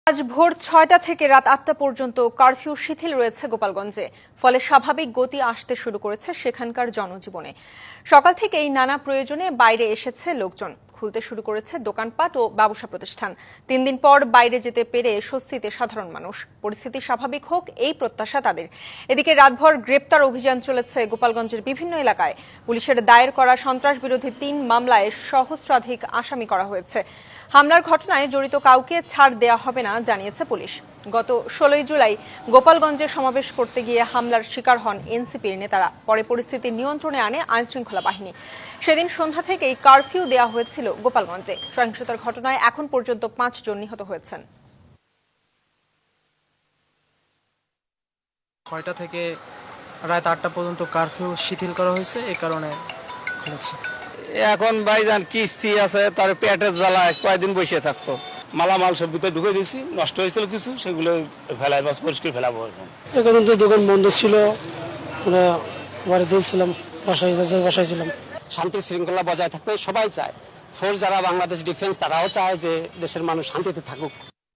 আজ ভোর ৬টা থেকে রাত ৮টা পর্যন্ত কারফিউ শিথিল রয়েছে গোপালগঞ্জে। ফলে স্বাভাবিক গতি আসতে শুরু করেছে সেখানকার জনজীবনে। সকাল থেকেই নানা প্রয়োজনে বাইরে এসেছে লোকজন। খুলতে শুরু করেছে দোকানপাট ও ব্যবসা প্রতিষ্ঠান। ৩ দিন পর বাইরে যেতে পেরে স্বস্তিতে সাধারণ মানুষ। পরিস্থিতি স্বাভাবিক হোক এই প্রত্যাশা তাদের। এদিকে রাতভর গ্রেপ্তার অভিযান চলেছে গোপালগঞ্জের বিভিন্ন এলাকায়। পুলিশের দায়ের করা সন্ত্রাস বিরোধী ৩ মামলায় সহস্রাধিক আসামি করা হয়েছে। হামলার ঘটনায় জড়িত কাউকে ছাড় দেয়া হবে না জানিয়েছে পুলিশ। গত ১৬ জুলাই গোপালগঞ্জে সমাবেশ করতে গিয়ে হামলার শিকার হন এনসিপির নেতারা। পরে পরিস্থিতি নিয়ন্ত্রণে আনে আইনশৃঙ্খলা বাহিনী। সেদিন সন্ধ্যা থেকেই কারফিউ দেওয়া হয়েছিল গোপালগঞ্জে। সহিংসতার ঘটনায় এখন পর্যন্ত ৫ জন নিহত হয়েছেন। ৬টা থেকে রাত ৮টা পর্যন্ত কারফিউ শিথিল করা হয়েছে, এই কারণে খুলেছে। এখন ভাইজান কিস্তি আছে, তার পেটের জ্বালা কয়েকদিন বসে থাকতো। মালামাল সব ভিতরে ঢুকে দিচ্ছি, নষ্ট হয়েছিল কিছু, সেগুলো ফেলাই বাস পরিষ্কার ফেলাবো। এখন তো দোকান বন্ধ ছিল, আমরা বাড়িতেই ছিলাম, বাসায় ছিলাম। শান্তি শৃঙ্খলা বজায় থাকবে সবাই চায়। ফোর্স যারা বাংলাদেশ ডিফেন্স তারাও চায় যে দেশের মানুষ শান্তিতে থাকুক।